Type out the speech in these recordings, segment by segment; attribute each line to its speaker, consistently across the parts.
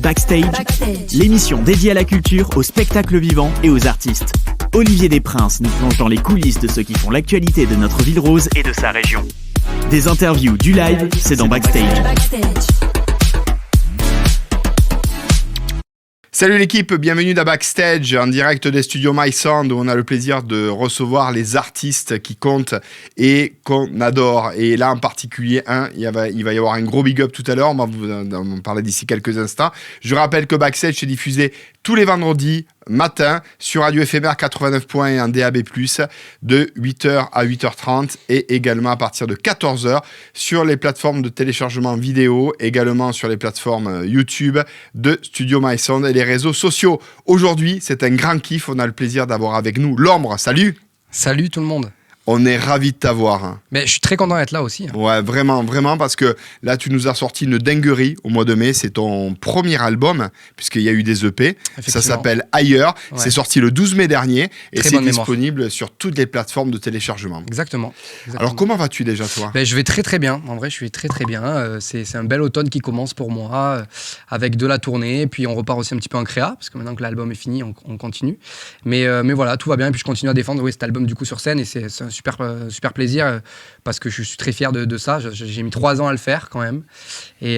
Speaker 1: Backstage, l'émission dédiée à la culture, au spectacle vivant et aux artistes. Olivier Desprinces nous plonge dans les coulisses de ceux qui font l'actualité de notre ville rose et de sa région. Des interviews, du live, c'est dans Backstage.
Speaker 2: Salut l'équipe, bienvenue dans Backstage, en direct des studios MySound, où on a le plaisir de recevoir les artistes qui comptent et qu'on adore. Et là en particulier, il va y avoir un gros big up tout à l'heure, on va vous en parler d'ici quelques instants. Je rappelle que Backstage est diffusé tous les vendredis matin sur Radio Éphémère 89.1 en DAB+, de 8h à 8h30 et également à partir de 14h sur les plateformes de téléchargement vidéo, également sur les plateformes YouTube de Studio MySound et les réseaux sociaux. Aujourd'hui, c'est un grand kiff, on a le plaisir d'avoir avec nous L'Ombre. Salut!
Speaker 3: Salut tout le monde!
Speaker 2: On est ravis de t'avoir.
Speaker 3: Mais je suis très content d'être là aussi.
Speaker 2: Ouais, vraiment, parce que là, tu nous as sorti une dinguerie au mois de mai. C'est ton premier album, puisqu'il y a eu des EP. Ça s'appelle Ailleurs. Ouais. C'est sorti le 12 mai dernier et c'est disponible sur toutes les plateformes de téléchargement.
Speaker 3: Exactement.
Speaker 2: Alors, comment vas-tu déjà, toi ?
Speaker 3: Je vais très très bien. En vrai, je suis très très bien. C'est un bel automne qui commence pour moi, avec de la tournée. Et puis, on repart aussi un petit peu en créa, parce que maintenant que l'album est fini, on continue. Mais voilà, tout va bien. Et puis, je continue à défendre cet album du coup sur scène. Et c'est un super plaisir parce que je suis très fier de ça. J'ai mis 3 ans à le faire quand même et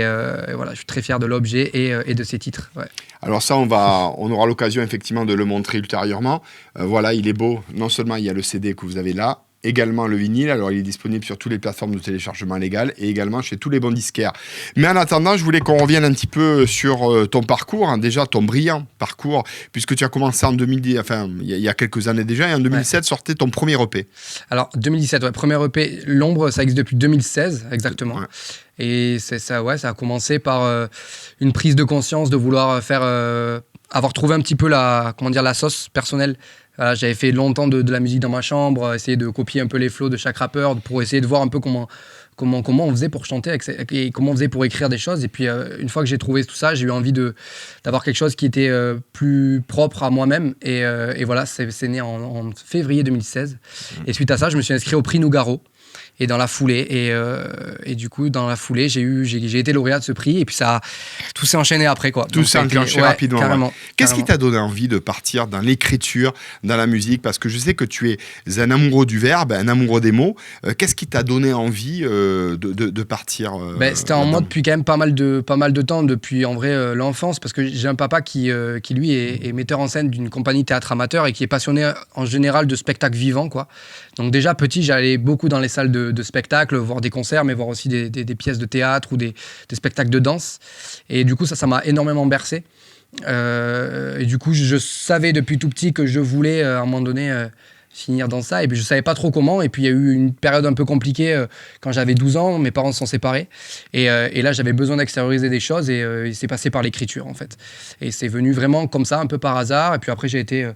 Speaker 3: voilà, je suis très fier de l'objet et de ses titres. Ouais.
Speaker 2: Alors ça, on aura l'occasion effectivement de le montrer ultérieurement. Voilà, il est beau. Non seulement il y a le CD que vous avez là, également le vinyle. Alors il est disponible sur toutes les plateformes de téléchargement légal et également chez tous les bons disquaires. Mais en attendant, je voulais qu'on revienne un petit peu sur ton parcours, déjà ton brillant parcours, puisque tu as commencé en 2010, il y a quelques années déjà, et en 2007 sortait ton premier EP.
Speaker 3: Alors 2017, premier EP, L'Ombre, ça existe depuis 2016 exactement. Ouais. Et ça a commencé par une prise de conscience de vouloir avoir trouvé un petit peu la sauce personnelle. Voilà, j'avais fait longtemps de la musique dans ma chambre, essayer de copier un peu les flows de chaque rappeur pour essayer de voir un peu comment on faisait pour chanter et comment on faisait pour écrire des choses. Et puis, une fois que j'ai trouvé tout ça, j'ai eu envie d'avoir quelque chose qui était plus propre à moi-même. Et voilà, c'est né en février 2016. Et suite à ça, je me suis inscrit au prix Nougaro. Et dans la foulée, et du coup, dans la foulée, j'ai été lauréat de ce prix, et puis tout s'est enchaîné après, quoi.
Speaker 2: Tout s'est enclenché rapidement.
Speaker 3: Carrément.
Speaker 2: Qu'est-ce qui t'a donné envie de partir dans l'écriture, dans la musique ? Parce que je sais que tu es un amoureux du verbe, un amoureux des mots. Qu'est-ce qui t'a donné envie de partir
Speaker 3: C'était en moi depuis quand même pas mal de temps, depuis en vrai l'enfance, parce que j'ai un papa qui lui est metteur en scène d'une compagnie théâtre amateur et qui est passionné en général de spectacles vivants, quoi. Donc déjà petit, j'allais beaucoup dans les salles de spectacles, voir des concerts, mais voir aussi des pièces de théâtre ou des spectacles de danse. Et du coup, ça m'a énormément bercé. Et du coup, je savais depuis tout petit que je voulais, à un moment donné, finir dans ça. Et puis, je ne savais pas trop comment. Et puis, il y a eu une période un peu compliquée quand j'avais 12 ans. Mes parents se sont séparés. Et là, j'avais besoin d'extérioriser des choses. Et c'est passé par l'écriture, en fait. Et c'est venu vraiment comme ça, un peu par hasard. Et puis après, j'ai été...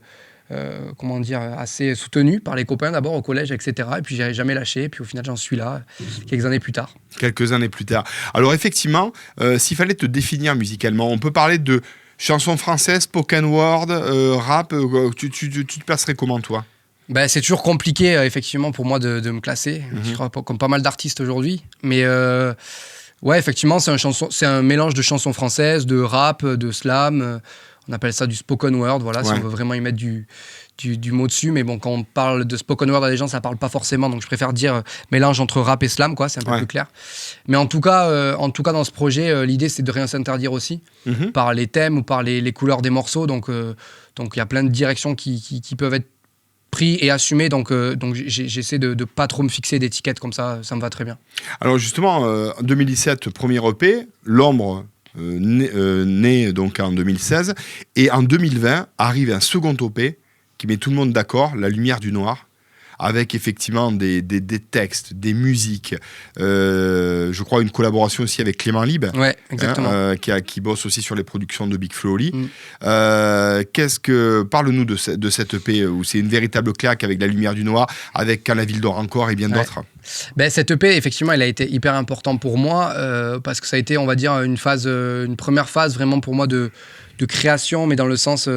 Speaker 3: assez soutenu par les copains d'abord au collège, etc. Et puis j'avais jamais lâché. Et puis au final, j'en suis là quelques années plus tard.
Speaker 2: Alors effectivement, s'il fallait te définir musicalement, on peut parler de chansons françaises, spoken word, rap. Tu te placerais comment, toi ?
Speaker 3: C'est toujours compliqué, effectivement, pour moi de me classer. Je crois comme pas mal d'artistes aujourd'hui. Mais ouais, effectivement, c'est un mélange de chansons françaises, de rap, de slam. On appelle ça du spoken word, voilà, si on veut vraiment y mettre du mot dessus. Mais bon, quand on parle de spoken word à des gens, ça parle pas forcément. Donc, je préfère dire mélange entre rap et slam, quoi. C'est un peu plus clair. Mais en tout cas, dans ce projet, l'idée, c'est de rien s'interdire aussi par les thèmes ou par les couleurs des morceaux. Donc, il y a plein de directions qui peuvent être prises et assumées. Donc j'essaie de pas trop me fixer d'étiquettes comme ça. Ça me va très bien.
Speaker 2: Alors, justement, en 2017, premier EP, L'Ombre... né donc en 2016, et en 2020 arrive un second EP qui met tout le monde d'accord, La Lumière du Noir, avec effectivement des textes, des musiques, je crois une collaboration aussi avec Clément Libre, qui bosse aussi sur les productions de Big Flo Oli. Parle-nous de cette EP où c'est une véritable claque avec La Lumière du Noir, avec Quand la ville dort encore et bien d'autres.
Speaker 3: Cet EP, effectivement, il a été hyper important pour moi parce que ça a été, on va dire, une première phase vraiment pour moi de création, mais dans le sens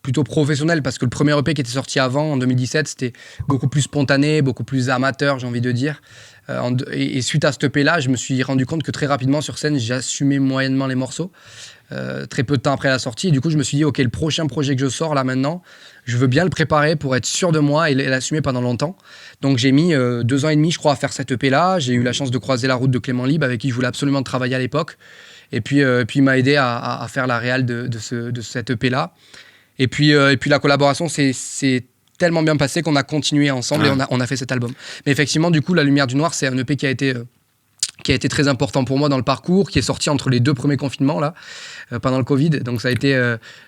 Speaker 3: plutôt professionnel, parce que le premier EP qui était sorti avant, en 2017, c'était beaucoup plus spontané, beaucoup plus amateur, j'ai envie de dire. Et suite à cet EP-là, je me suis rendu compte que très rapidement sur scène, j'assumais moyennement les morceaux, très peu de temps après la sortie. Et du coup, je me suis dit, ok, le prochain projet que je sors là maintenant, je veux bien le préparer pour être sûr de moi et l'assumer pendant longtemps. Donc j'ai mis 2 ans et demi, je crois, à faire cet EP-là. J'ai eu la chance de croiser la route de Clément Libre, avec qui je voulais absolument travailler à l'époque. Et puis il m'a aidé à faire la réal de cet EP-là. Et puis la collaboration, c'est tellement bien passé qu'on a continué ensemble et on a fait cet album. Mais effectivement, du coup, La Lumière du Noir, c'est un EP qui a été très important pour moi dans le parcours, qui est sorti entre les 2 premiers confinements là, pendant le Covid. Donc ça a été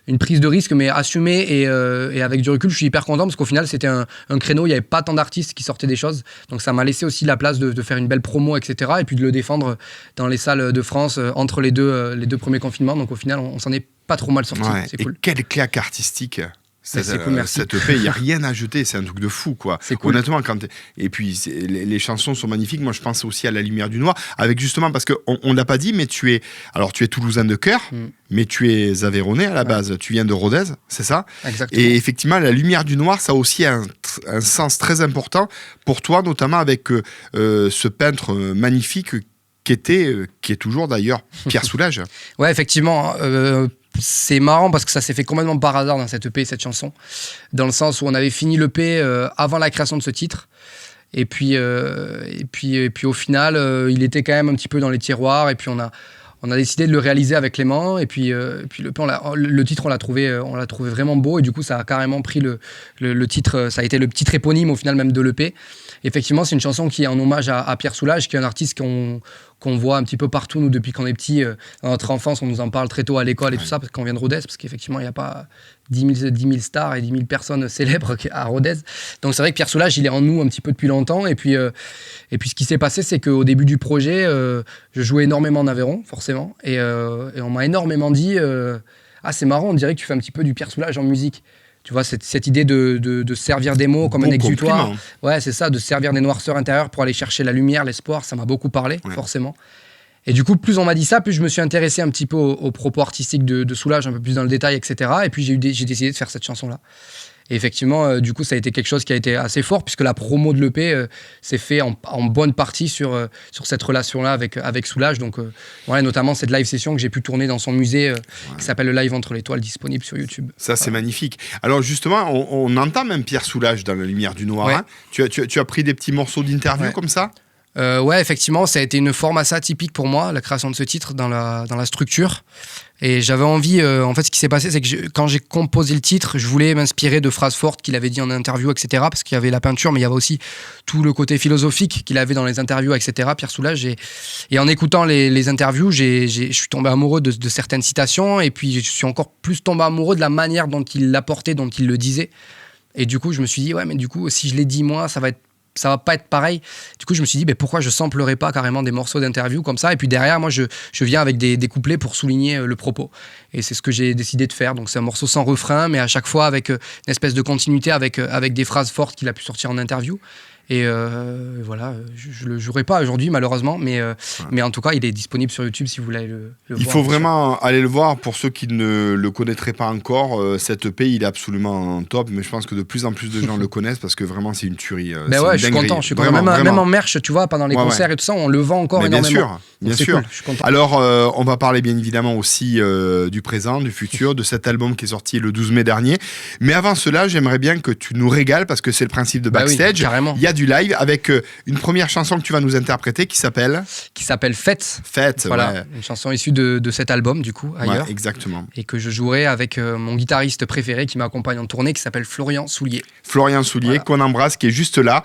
Speaker 3: une prise de risque, mais assumée et avec du recul, je suis hyper content parce qu'au final, c'était un créneau, il n'y avait pas tant d'artistes qui sortaient des choses. Donc ça m'a laissé aussi la place de faire une belle promo, etc. Et puis de le défendre dans les salles de France entre les deux premiers confinements. Donc au final, on s'en est pas trop mal sorti. C'est cool.
Speaker 2: Et quelle claque artistique!
Speaker 3: C'est cool, merci.
Speaker 2: Cette EP, il n'y a rien à jeter, c'est un truc de fou, quoi.
Speaker 3: C'est cool.
Speaker 2: Honnêtement, et puis les chansons sont magnifiques. Moi, je pense aussi à La Lumière du Noir, avec justement, parce qu'on ne l'a pas dit, mais tu es toulousain de cœur, mais tu es aveyronais à la base. Tu viens de Rodez, c'est ça?
Speaker 3: Exactement.
Speaker 2: Et effectivement, La Lumière du Noir, ça a aussi un sens très important pour toi, notamment avec ce peintre magnifique qui est toujours d'ailleurs Pierre Soulages.
Speaker 3: Ouais, effectivement. C'est marrant parce que ça s'est fait complètement par hasard dans cette EP, cette chanson, dans le sens où on avait fini l'EP avant la création de ce titre. Et puis au final, il était quand même un petit peu dans les tiroirs. Et puis on a décidé de le réaliser avec Clément. Et puis le titre, on l'a trouvé vraiment beau. Et du coup, ça a carrément pris le titre. Ça a été le titre éponyme au final même de l'EP. Effectivement, c'est une chanson qui est en hommage à Pierre Soulages, qui est un artiste qu'on voit un petit peu partout, nous, depuis qu'on est petits. Dans notre enfance, on nous en parle très tôt à l'école et tout ça, parce qu'on vient de Rodez, parce qu'effectivement, il n'y a pas 10 000 stars et 10 000 personnes célèbres à Rodez. Donc c'est vrai que Pierre Soulages, il est en nous un petit peu depuis longtemps. Et puis ce qui s'est passé, c'est qu'au début du projet, je jouais énormément en Aveyron, forcément. Et on m'a énormément dit c'est marrant, on dirait que tu fais un petit peu du Pierre Soulages en musique. Tu vois, cette idée de servir des mots comme un exutoire. Ouais, c'est ça, de servir des noirceurs intérieures pour aller chercher la lumière, l'espoir, ça m'a beaucoup parlé, forcément. Et du coup, plus on m'a dit ça, plus je me suis intéressé un petit peu aux propos artistiques de Soulages, un peu plus dans le détail, etc. Et puis j'ai décidé de faire cette chanson-là. Et effectivement, du coup, ça a été quelque chose qui a été assez fort, puisque la promo de l'EP s'est fait en bonne partie sur cette relation-là avec Soulages. Donc, notamment cette live session que j'ai pu tourner dans son musée, qui s'appelle Le Live entre les toiles, disponible sur YouTube.
Speaker 2: Ça, c'est magnifique. Alors, justement, on entend même Pierre Soulages dans La Lumière du Noir. Ouais. Hein. Tu as pris des petits morceaux d'interview comme ça?
Speaker 3: Ouais, effectivement, ça a été une forme assez atypique pour moi, la création de ce titre dans la structure. Et j'avais envie, en fait, ce qui s'est passé, c'est que quand j'ai composé le titre, je voulais m'inspirer de phrases fortes qu'il avait dit en interview, etc. Parce qu'il y avait la peinture, mais il y avait aussi tout le côté philosophique qu'il avait dans les interviews, etc. Pierre Soulages. Et en écoutant les interviews, je suis tombé amoureux de certaines citations. Et puis, je suis encore plus tombé amoureux de la manière dont il l'apportait, dont il le disait. Et du coup, je me suis dit, ouais, mais du coup, si je l'ai dit moi, ça va pas être pareil. Du coup, je me suis dit, pourquoi je samplerais pas carrément des morceaux d'interview comme ça? Et puis derrière, moi, je viens avec des couplets pour souligner le propos. Et c'est ce que j'ai décidé de faire. Donc, c'est un morceau sans refrain, mais à chaque fois avec une espèce de continuité, avec des phrases fortes qu'il a pu sortir en interview. Et voilà, je le jouerai pas aujourd'hui malheureusement, mais en tout cas il est disponible sur YouTube si vous voulez le voir.
Speaker 2: Il faut vraiment aller le voir pour ceux qui ne le connaîtraient pas encore. Cet EP il est absolument top, mais je pense que de plus en plus de gens le connaissent parce que vraiment c'est une tuerie.
Speaker 3: Ben ouais, je suis content. Même en merch, tu vois, pendant les concerts et tout ça, on le vend encore énormément.
Speaker 2: Bien sûr. Cool, je suis content. Alors on va parler bien évidemment aussi du présent, du futur, de cet album qui est sorti le 12 mai dernier. Mais avant cela, j'aimerais bien que tu nous régales parce que c'est le principe de Backstage.
Speaker 3: Oui, carrément.
Speaker 2: Il y a du live avec une première chanson que tu vas nous interpréter qui s'appelle
Speaker 3: Fête. Voilà, ouais. Une chanson issue de cet album du coup, ailleurs.
Speaker 2: Ouais, exactement.
Speaker 3: Et que je jouerai avec mon guitariste préféré qui m'accompagne en tournée, qui s'appelle Florian Soulier.
Speaker 2: Florian Soulier, voilà. Qu'on embrasse, qui est juste là,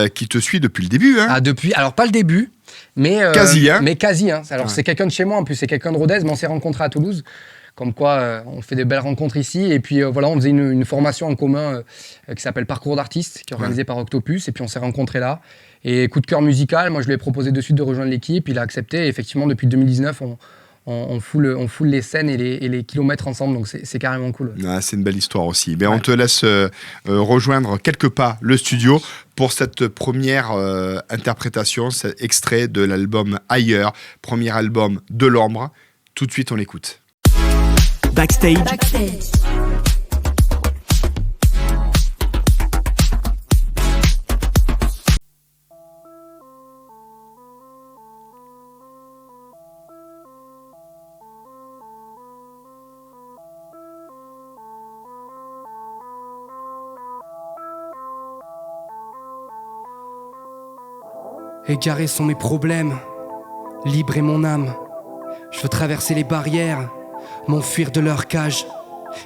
Speaker 2: qui te suit depuis le début. Hein.
Speaker 3: Alors pas le début, mais
Speaker 2: quasi. Hein.
Speaker 3: Mais quasi. Hein. Alors c'est quelqu'un de chez moi en plus, c'est quelqu'un de Rodez, mais on s'est rencontrés à Toulouse. Comme quoi, on fait des belles rencontres ici. Et puis voilà, on faisait une formation en commun qui s'appelle Parcours d'artistes, qui est organisée par Octopus. Et puis on s'est rencontrés là. Et coup de cœur musical, moi je lui ai proposé de suite de rejoindre l'équipe. Il a accepté. Et effectivement, depuis 2019, on foule les scènes et les kilomètres ensemble. Donc c'est carrément cool.
Speaker 2: Ah, c'est une belle histoire aussi. On te laisse rejoindre quelque part le studio pour cette première interprétation, cet extrait de l'album Ailleurs, premier album de l'Ombre. Tout de suite, on l'écoute.
Speaker 1: Backstage.
Speaker 4: Égarés sont mes problèmes, libre est mon âme. Je veux traverser les barrières, m'enfuir de leur cage,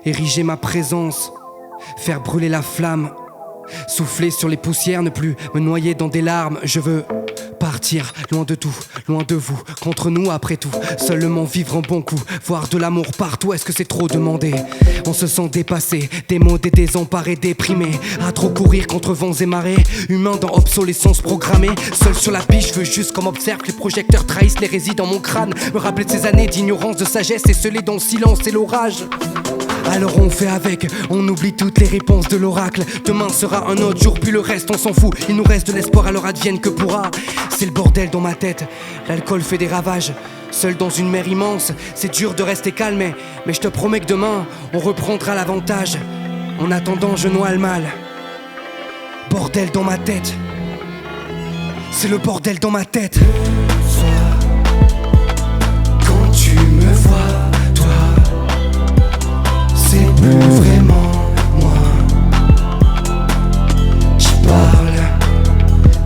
Speaker 4: ériger ma présence, faire brûler la flamme, souffler sur les poussières, ne plus me noyer dans des larmes. Je veux partir loin de tout, loin de vous, contre nous après tout, seulement vivre un bon coup, voir de l'amour partout, est-ce que c'est trop demandé? On se sent dépassé, démodé, désemparé, déprimé, à trop courir contre vents et marées, humain dans obsolescence programmée, seul sur la piste, je veux juste qu'on m'observe, que les projecteurs trahissent les résidus dans mon crâne, me rappeler de ces années d'ignorance, de sagesse, et scellé dans le silence et l'orage. Alors on fait avec, on oublie toutes les réponses de l'oracle. Demain sera un autre jour, puis le reste on s'en fout. Il nous reste de l'espoir, alors advienne que pourra. C'est le bordel dans ma tête, l'alcool fait des ravages. Seul dans une mer immense, c'est dur de rester calme, mais je te promets que demain, on reprendra l'avantage. En attendant, je noie le mal. Bordel dans ma tête, c'est le bordel dans ma tête. Quand tu me vois, c'est plus vraiment moi qui parle,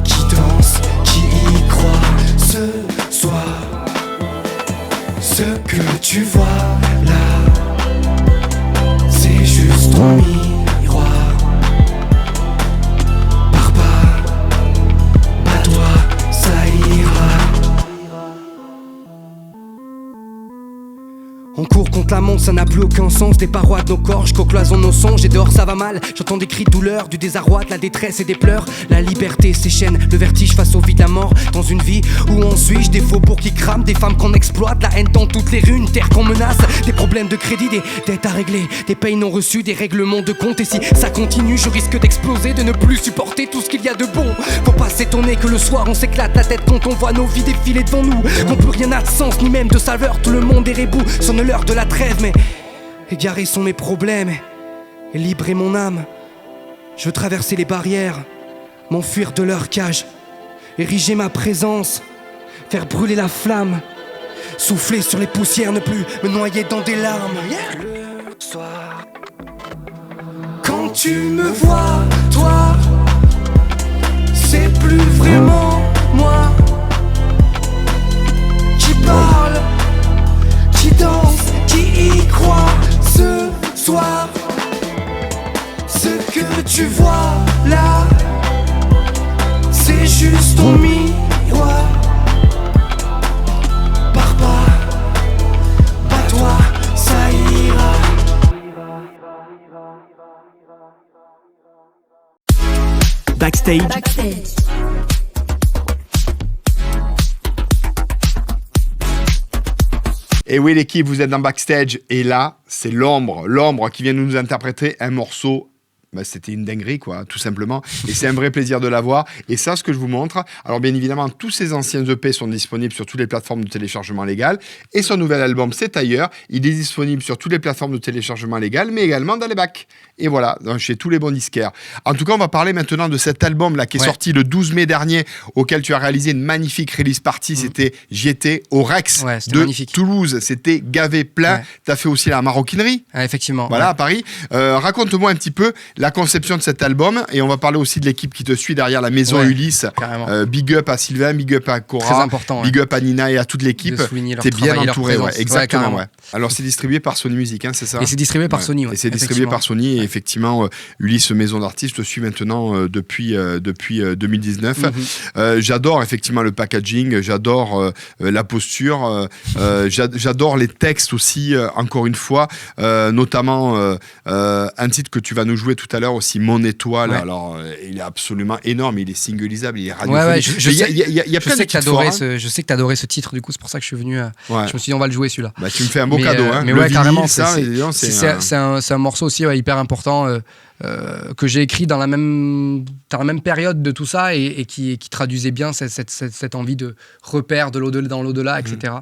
Speaker 4: qui danse, qui y croit. Ce soir, ce que tu vois là, c'est juste ton miroir. Pars pas toi, ça ira. On court contre la montre, ça n'a plus aucun sens. Des parois de nos corps, je cloisonne nos songes. Et dehors ça va mal, j'entends des cris de douleur, du désarroi, de la détresse et des pleurs. La liberté s'échaîne, le vertige face au vide, la mort. Dans une vie où on suis, des faubourgs qui crament, des femmes qu'on exploite, la haine dans toutes les rues, une terre qu'on menace. Des problèmes de crédit, des dettes à régler, des payes non reçues, des règlements de compte. Et si ça continue, je risque d'exploser, de ne plus supporter tout ce qu'il y a de bon. Faut pas s'étonner que le soir on s'éclate la tête quand on voit nos vies défiler devant nous. Quand plus rien n'a de sens, ni même de saveur, tout le monde est rebou. Sonne l'heure de la trêve, mais égarés sont mes problèmes, et libre est mon âme. Je veux traverser les barrières, m'enfuir de leur cage, ériger ma présence, faire brûler la flamme, souffler sur les poussières, ne plus me noyer dans des larmes. Le soir, quand tu me vois, toi, c'est plus vraiment moi qui parle, qui danse, qui y croit. Ce soir, ce que tu vois là, c'est juste ton miroir. Pars pas toi, ça ira.
Speaker 1: Backstage.
Speaker 2: Et oui l'équipe, vous êtes dans Backstage et là, c'est l'ombre qui vient nous interpréter un morceau. Bah, c'était une dinguerie, quoi, tout simplement. Et c'est un vrai plaisir de la voir. Et ça, ce que je vous montre, alors bien évidemment, tous ces anciens EP sont disponibles sur toutes les plateformes de téléchargement légal. Et son nouvel album, C'est ailleurs. Il est disponible sur toutes les plateformes de téléchargement légal, mais également dans les bacs. Et voilà, chez tous les bons disquaires. En tout cas, on va parler maintenant de cet album-là qui est sorti le 12 mai dernier, auquel tu as réalisé une magnifique release party. C'était J'y étais au Rex de magnifique. Toulouse. C'était gavé plein. Ouais. Tu as fait aussi la maroquinerie.
Speaker 3: Ah, effectivement.
Speaker 2: Voilà, à Paris. Raconte-moi un petit peu la conception de cet album, et on va parler aussi de l'équipe qui te suit derrière la maison Ulysse. Big up à Sylvain, big up à Cora, très important, big up à Nina et à toute l'équipe. T'es bien entouré, exactement. Alors c'est distribué par Sony Music, hein, c'est ça?
Speaker 3: Et c'est distribué par Sony.
Speaker 2: Et c'est distribué par Sony, et effectivement, Ulysse Maison d'Artistes te suit maintenant depuis 2019. J'adore effectivement le packaging, j'adore la posture, j'adore les textes aussi, encore une fois, notamment un titre que tu vas nous jouer tout à l'heure aussi, Mon Étoile. Ouais. Alors, il est absolument énorme, il est singulisable, il est radiophonique.
Speaker 3: Je sais que tu adorais ce titre, du coup, c'est pour ça que je suis venu. Je me suis dit, on va le jouer celui-là.
Speaker 2: Bah, tu me fais un beau cadeau. Hein.
Speaker 3: Mais
Speaker 2: le
Speaker 3: vinyle, carrément,
Speaker 2: c'est
Speaker 3: un morceau aussi hyper important que j'ai écrit dans la même période de tout ça et qui traduisait bien cette envie de repère de l'au-delà dans l'au-delà, etc.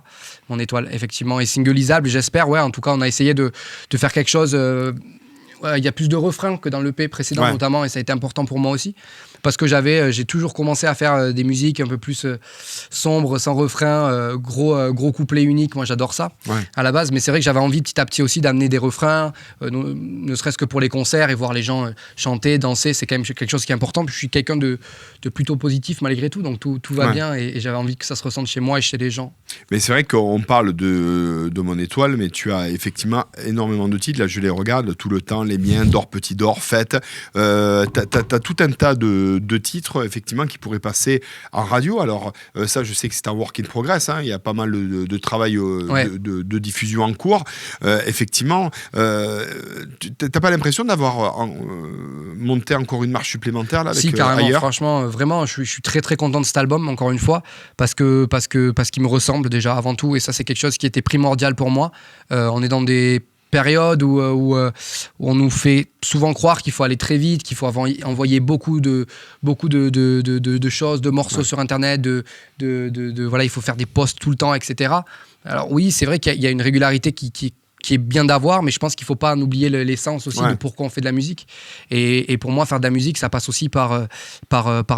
Speaker 3: Mon Étoile, effectivement, est singleisable, j'espère. Ouais, en tout cas, on a essayé de faire quelque chose. il y a plus de refrains que dans l'EP précédent notamment, et ça a été important pour moi aussi. Parce que j'ai toujours commencé à faire des musiques un peu plus sombres, sans refrain, gros couplet unique. Moi, j'adore ça à la base. Mais c'est vrai que j'avais envie petit à petit aussi d'amener des refrains, ne serait-ce que pour les concerts et voir les gens chanter, danser. C'est quand même quelque chose qui est important. Puis je suis quelqu'un de plutôt positif malgré tout, donc tout va bien et j'avais envie que ça se ressente chez moi et chez les gens.
Speaker 2: Mais c'est vrai qu'on parle de Mon Étoile, mais tu as effectivement énormément de titres. Là, je les regarde tout le temps, les miens, Dors Petit Dors, Fête. T'as tout un tas de titres effectivement qui pourraient passer en radio. Alors ça, je sais que c'est un work in progress, hein. Il y a pas mal de travail de diffusion en cours. Effectivement, t'as pas l'impression d'avoir monté encore une marche supplémentaire là, avec
Speaker 3: si, carrément,
Speaker 2: ailleurs.
Speaker 3: Franchement, vraiment, je suis très très content de cet album, encore une fois, parce qu'il me ressemble déjà avant tout, et ça c'est quelque chose qui était primordial pour moi. On est dans des période où on nous fait souvent croire qu'il faut aller très vite, qu'il faut envoyer beaucoup de choses, de morceaux sur Internet, voilà, il faut faire des posts tout le temps, etc. Alors oui, c'est vrai qu'il y a une régularité qui est bien d'avoir, mais je pense qu'il ne faut pas en oublier l'essence aussi de pourquoi on fait de la musique. Et pour moi, faire de la musique, ça passe aussi par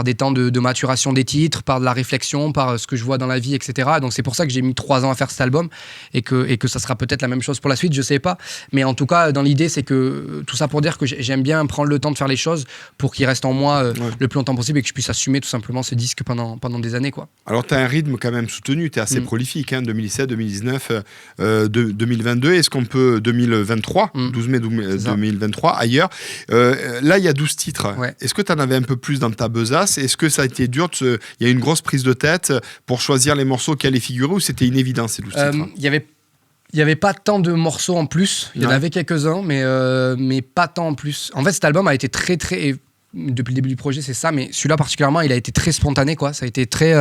Speaker 3: des temps de maturation des titres, par de la réflexion, par ce que je vois dans la vie, etc. Donc c'est pour ça que j'ai mis 3 ans à faire cet album et que ça sera peut-être la même chose pour la suite, je ne sais pas. Mais en tout cas, dans l'idée, c'est que tout ça pour dire que j'aime bien prendre le temps de faire les choses pour qu'il reste en moi le plus longtemps possible et que je puisse assumer tout simplement ce disque pendant des années, quoi.
Speaker 2: Alors, tu as un rythme quand même soutenu, tu es assez prolifique, hein, 2017, 2019, 2022. Est-ce qu'on peut 2023, 12 mai 2023, ailleurs. Là, il y a 12 titres. Ouais. Est-ce que tu en avais un peu plus dans ta besace? Est-ce que ça a été dur? Il y a une grosse prise de tête pour choisir les morceaux qui allaient figurer ou c'était une évidence, ces 12 titres?
Speaker 3: Il n'y avait pas tant de morceaux en plus. Il y en avait quelques-uns, mais pas tant en plus. En fait, cet album a été très, très... Depuis le début du projet, c'est ça, mais celui-là particulièrement, il a été très spontané, quoi. Ça a été très...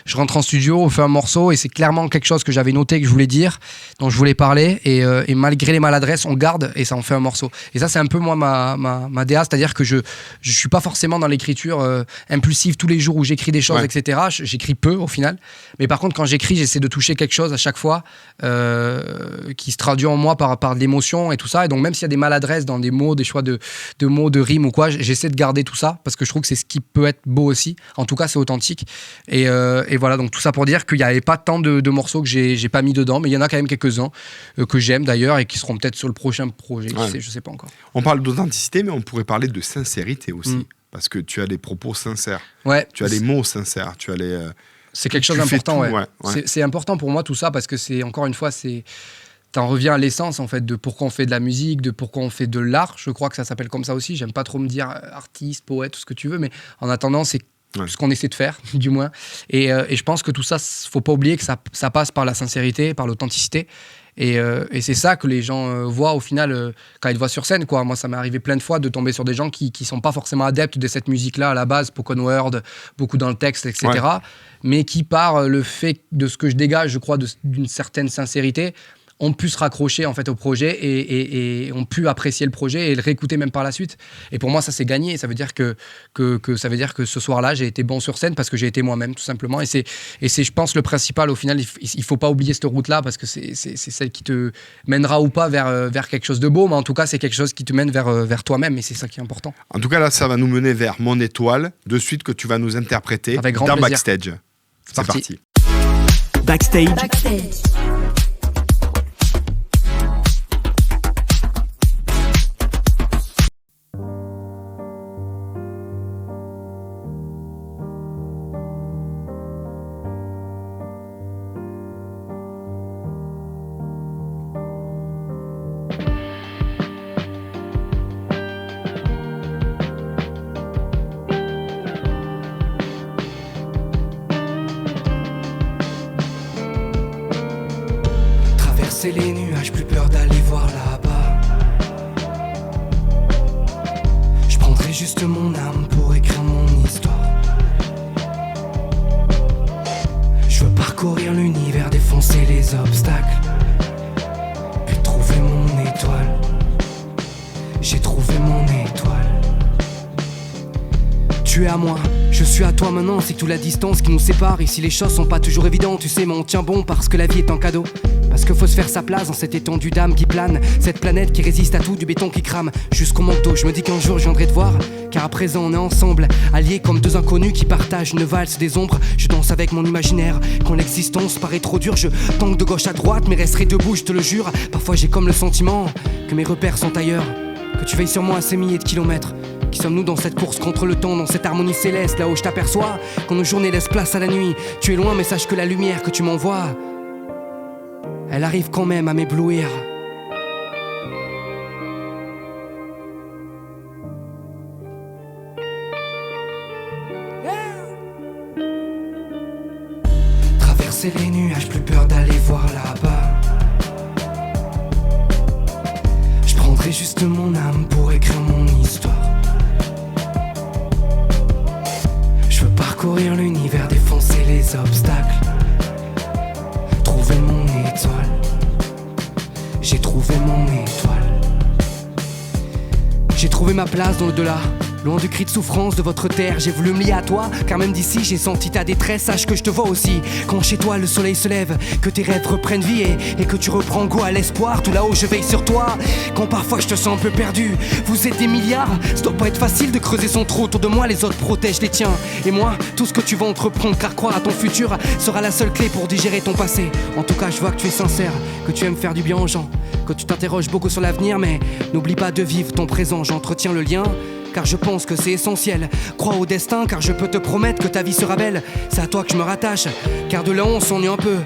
Speaker 3: je rentre en studio, on fait un morceau, et c'est clairement quelque chose que j'avais noté, que je voulais dire, dont je voulais parler, et malgré les maladresses, on garde, et ça en fait un morceau. Et ça, c'est un peu, moi, ma DA, c'est-à-dire que je suis pas forcément dans l'écriture impulsive tous les jours où j'écris des choses, etc. J'écris peu, au final. Mais par contre, quand j'écris, j'essaie de toucher quelque chose à chaque fois qui se traduit en moi par de l'émotion et tout ça. Et donc, même s'il y a des maladresses dans des mots, des choix de mots, de rimes ou quoi, j'essaie de garder tout ça parce que je trouve que c'est ce qui peut être beau aussi. En tout cas, c'est authentique. Et voilà, donc tout ça pour dire qu'il n'y avait pas tant de morceaux que j'ai pas mis dedans, mais il y en a quand même quelques-uns que j'aime d'ailleurs et qui seront peut-être sur le prochain projet. Je sais pas encore.
Speaker 2: On parle d'authenticité, mais on pourrait parler de sincérité aussi. Parce que tu as des propos sincères. Tu as des mots sincères. Tu as les...
Speaker 3: C'est quelque chose d'important. C'est important pour moi tout ça parce que c'est, encore une fois, t'en reviens à l'essence en fait de pourquoi on fait de la musique, de pourquoi on fait de l'art. Je crois que ça s'appelle comme ça aussi. J'aime pas trop me dire artiste, poète, tout ce que tu veux, mais en attendant, c'est ce qu'on essaie de faire, du moins. Et je pense que tout ça, faut pas oublier que ça passe par la sincérité, par l'authenticité. Et c'est ça que les gens voient au final quand ils te voient sur scène, quoi. Moi, ça m'est arrivé plein de fois de tomber sur des gens qui sont pas forcément adeptes de cette musique-là à la base, spoken word, beaucoup dans le texte, etc. Mais qui, par le fait de ce que je dégage, je crois, d'une certaine sincérité, ont pu se raccrocher en fait au projet et ont pu apprécier le projet et le réécouter même par la suite. Et pour moi, ça c'est gagné. Ça veut dire que ce soir-là, j'ai été bon sur scène parce que j'ai été moi-même, tout simplement. Et c'est, je pense, le principal au final. Il faut pas oublier cette route-là parce que c'est celle qui te mènera ou pas vers quelque chose de beau, mais en tout cas, c'est quelque chose qui te mène vers toi-même et c'est ça qui est important.
Speaker 2: En tout cas, là, ça va nous mener vers Mon Étoile, de suite que tu vas nous interpréter
Speaker 3: avec grand
Speaker 2: dans
Speaker 3: plaisir.
Speaker 2: Backstage. C'est parti.
Speaker 1: Backstage.
Speaker 4: Les nuages, plus peur d'aller voir là-bas. Je prendrai juste mon âme pour écrire mon histoire. Je veux parcourir l'univers, défoncer les obstacles, puis trouver mon étoile. J'ai trouvé mon étoile. Tu es à moi, je suis à toi maintenant, c'est que toute la distance qui nous sépare. Ici les choses sont pas toujours évidentes, tu sais, mais on tient bon parce que la vie est un cadeau. Parce que faut se faire sa place dans cette étendue d'âme qui plane, cette planète qui résiste à tout, du béton qui crame jusqu'au manque d'eau. Je me dis qu'un jour je viendrai te voir, car à présent on est ensemble, alliés comme deux inconnus qui partagent une valse des ombres. Je danse avec mon imaginaire, quand l'existence paraît trop dure, je tangue de gauche à droite, mais resterai debout, je te le jure. Parfois j'ai comme le sentiment que mes repères sont ailleurs, que tu veilles sur moi à ces milliers de kilomètres. Qui sommes-nous dans cette course contre le temps, dans cette harmonie céleste, là où je t'aperçois, quand nos journées laissent place à la nuit. Tu es loin, mais sache que la lumière que tu m'envoies, elle arrive quand même à m'éblouir. Traverser les nuages, plus peur d'aller voir là-bas. Je prendrai juste mon âme pour écrire mon histoire. Je veux parcourir l'univers, défoncer les obstacles, trouver mon étoile. J'ai trouvé mon étoile. J'ai trouvé ma place dans l'au-delà, loin du cri de souffrance de votre terre. J'ai voulu me lier à toi, car même d'ici j'ai senti ta détresse. Sache que je te vois aussi, quand chez toi le soleil se lève, que tes rêves reprennent vie et que tu reprends goût à l'espoir. Tout là-haut je veille sur toi, quand parfois je te sens un peu perdu. Vous êtes des milliards, ça doit pas être facile de creuser son trou. Autour de moi les autres protègent les tiens, et moi, tout ce que tu vas entreprendre, car croire à ton futur sera la seule clé pour digérer ton passé. En tout cas je vois que tu es sincère, que tu aimes faire du bien aux gens, que tu t'interroges beaucoup sur l'avenir, mais n'oublie pas de vivre ton présent. J'entretiens le lien, car je pense que c'est essentiel. Crois au destin, car je peux te promettre que ta vie sera belle. C'est à toi que je me rattache, car de là on s'ennuie un peu.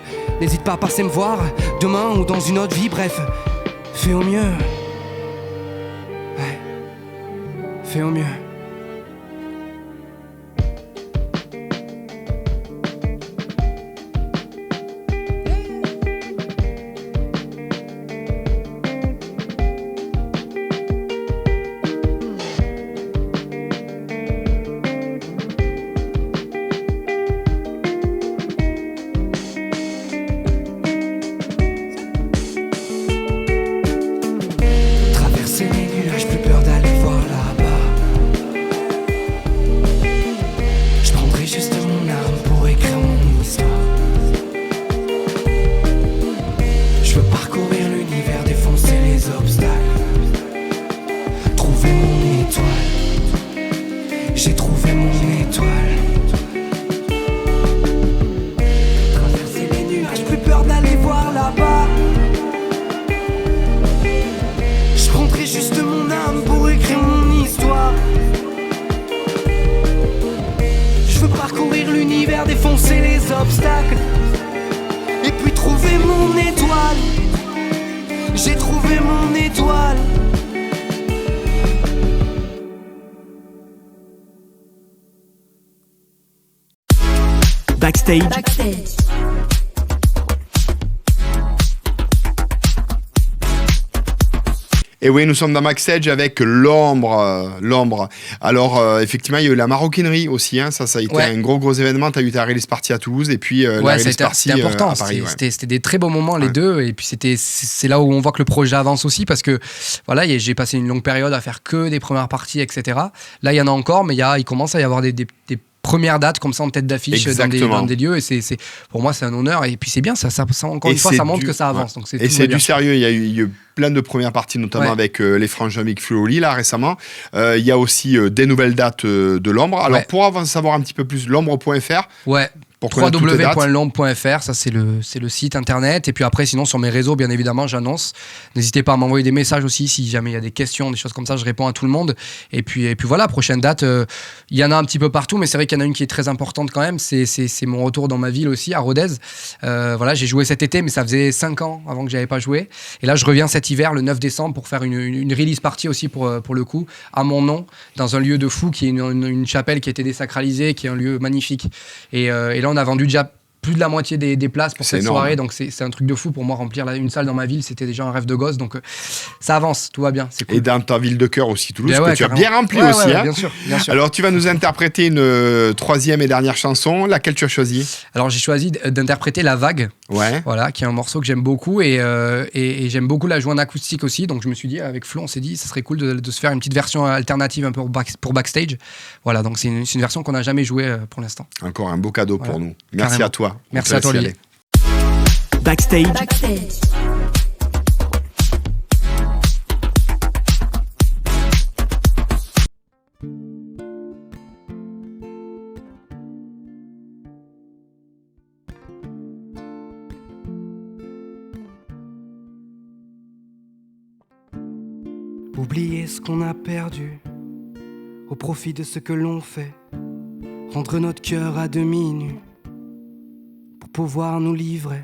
Speaker 4: N'hésite pas à passer me voir, demain ou dans une autre vie, bref, fais au mieux. Ouais, fais au mieux. J'ai trouvé mon étoile. Traverser les nuages, plus peur d'aller voir là-bas. Je prendrai juste mon âme pour écrire mon histoire. Je veux parcourir l'univers, défoncer les obstacles, et puis trouver mon étoile. J'ai trouvé mon étoile.
Speaker 1: Backstage.
Speaker 2: Et oui, nous sommes dans Backstage avec l'ombre. Alors, effectivement, il y a eu la maroquinerie aussi. Hein. Ça a été un gros événement. Tu as eu ta release party à Toulouse et puis la release party
Speaker 3: important.
Speaker 2: À Paris.
Speaker 3: C'était des très beaux moments, les deux. Et puis, c'est là où on voit que le projet avance aussi parce que voilà, j'ai passé une longue période à faire que des premières parties, etc. Là, il y en a encore, mais il commence à y avoir des premières dates comme ça en tête d'affiche dans des lieux, et c'est pour moi c'est un honneur, et puis c'est bien, ça encore une fois ça montre que ça avance, donc
Speaker 2: c'est du sérieux. Il y a eu plein de premières parties, notamment avec les frangins Big Flo Oli là récemment. Il y a aussi des nouvelles dates de l'ombre. Alors pour en savoir un petit peu plus, l'ombre.fr.
Speaker 3: www.l'ombre.fr, ça c'est le site internet, et puis après sinon sur mes réseaux bien évidemment j'annonce, n'hésitez pas à m'envoyer des messages aussi si jamais il y a des questions, des choses comme ça, je réponds à tout le monde, et puis voilà, prochaine date, il y en a un petit peu partout, mais c'est vrai qu'il y en a une qui est très importante quand même, c'est mon retour dans ma ville aussi, à Rodez. Voilà, j'ai joué cet été, mais ça faisait 5 ans avant que j'avais pas joué, et là je reviens cet hiver le 9 décembre pour faire une release party aussi pour le coup, à mon nom, dans un lieu de fou qui est une chapelle qui a été désacralisée, qui est un lieu magnifique, et là on a vendu déjà plus de la moitié des places pour cette soirée, donc c'est un truc de fou pour moi. Remplir une salle dans ma ville, c'était déjà un rêve de gosse, donc ça avance, tout va bien, c'est cool.
Speaker 2: Et dans ta ville de cœur aussi, Toulouse, que tu as bien rempli aussi. Hein.
Speaker 3: Bien sûr.
Speaker 2: Alors tu vas nous interpréter une troisième et dernière chanson, laquelle tu as choisi? Alors
Speaker 3: j'ai choisi d'interpréter La Vague, voilà, qui est un morceau que j'aime beaucoup, et j'aime beaucoup la jouer en acoustique aussi, donc je me suis dit, avec Flo, on s'est dit, ça serait cool de se faire une petite version alternative un peu pour Backstage. Voilà, donc c'est une version qu'on n'a jamais jouée pour l'instant.
Speaker 2: Encore un beau cadeau pour nous. Merci à toi.
Speaker 3: Merci à toi, Olivier.
Speaker 1: Backstage.
Speaker 4: Oublier ce qu'on a perdu au profit de ce que l'on fait. Rendre notre cœur à demi nu pour pouvoir nous livrer.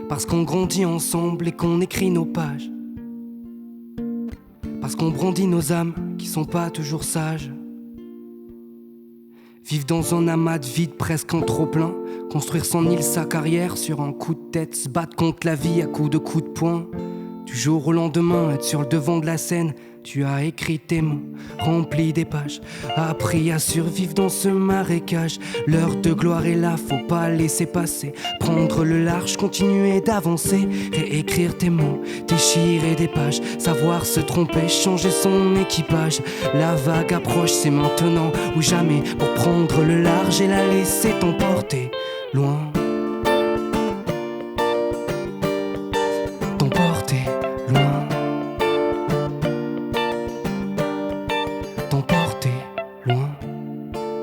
Speaker 4: Parce qu'on grandit ensemble et qu'on écrit nos pages. Parce qu'on brandit nos âmes qui sont pas toujours sages. Vivre dans un amas de vide presque en trop plein. Construire son île, sa carrière sur un coup de tête. Se battre contre la vie à coups de coups de poing. Du jour au lendemain, être sur le devant de la scène. Tu as écrit tes mots, rempli des pages. Appris à survivre dans ce marécage. L'heure de gloire est là, faut pas laisser passer. Prendre le large, continuer d'avancer. Réécrire tes mots, déchirer des pages. Savoir se tromper, changer son équipage. La vague approche, c'est maintenant ou jamais. Pour prendre le large et la laisser t'emporter loin. T'emporter loin.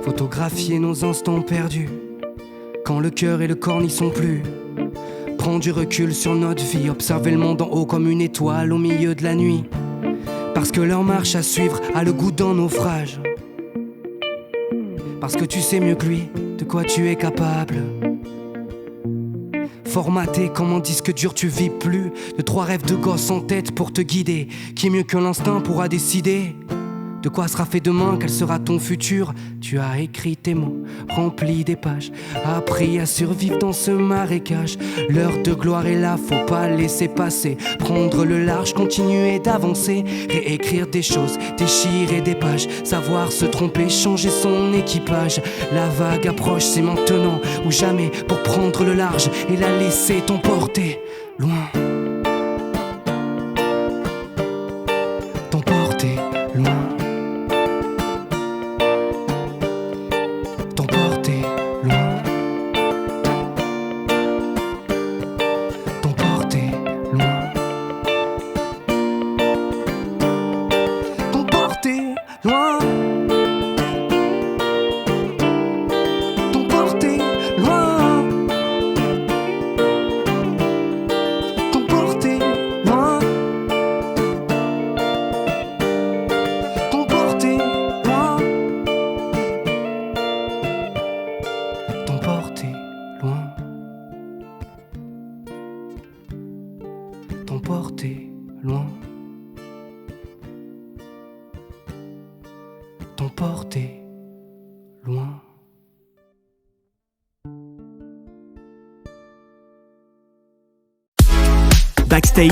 Speaker 4: Photographier nos instants perdus quand le cœur et le corps n'y sont plus. Prendre du recul sur notre vie, observer le monde en haut comme une étoile au milieu de la nuit. Parce que leur marche à suivre a le goût d'un naufrage. Parce que tu sais mieux que lui de quoi tu es capable. Formaté comme un disque dur, tu vis plus de 3 rêves de gosse en tête pour te guider. Qui mieux que l'instinct pourra décider de quoi sera fait demain, quel sera ton futur. Tu as écrit tes mots, rempli des pages. Appris à survivre dans ce marécage. L'heure de gloire est là, faut pas laisser passer. Prendre le large, continuer d'avancer. Réécrire des choses, déchirer des pages. Savoir se tromper, changer son équipage. La vague approche, c'est maintenant ou jamais. Pour prendre le large et la laisser t'emporter loin. T'emporter loin. T'emporter loin. T'emporter loin.
Speaker 1: Backstage.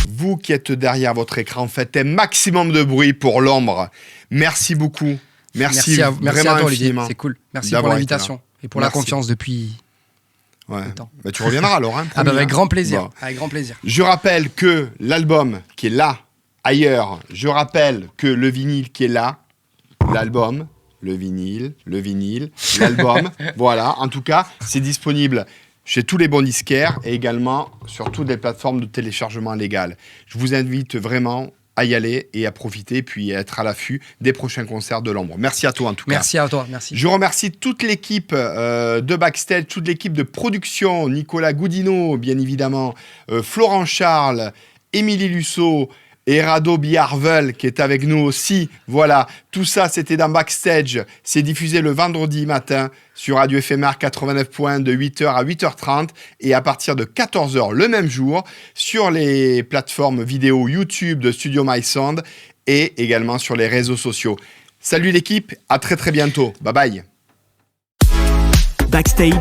Speaker 2: Vous qui êtes derrière votre écran, faites un maximum de bruit pour l'ombre. Merci beaucoup. Merci
Speaker 3: à toi, Olivier.
Speaker 2: infiniment.
Speaker 3: C'est cool. Merci pour l'invitation et pour la confiance depuis.
Speaker 2: Ouais. Bah, tu reviendras alors. Hein,
Speaker 3: avec grand plaisir.
Speaker 2: Bon.
Speaker 3: Avec grand plaisir.
Speaker 2: Je rappelle que l'album qui est là, ailleurs, je rappelle que le vinyle qui est là, l'album, le vinyle, l'album, voilà. En tout cas, c'est disponible chez tous les bons disquaires et également sur toutes les plateformes de téléchargement légales. Je vous invite vraiment à y aller et à profiter, puis à être à l'affût des prochains concerts de l'ombre. Merci à toi en tout cas.
Speaker 3: Merci à toi, merci.
Speaker 2: Je remercie toute l'équipe de Backstage, toute l'équipe de production, Nicolas Goudineau, bien évidemment, Florent Charles, Émilie Lusso et Rado Biarvel qui est avec nous aussi. Voilà, tout ça c'était dans Backstage. C'est diffusé le vendredi matin sur Radio FMR 89.1 de 8h à 8h30 et à partir de 14h le même jour sur les plateformes vidéo YouTube de Studio My Sound et également sur les réseaux sociaux. Salut l'équipe, à très très bientôt. Bye bye.
Speaker 1: Backstage.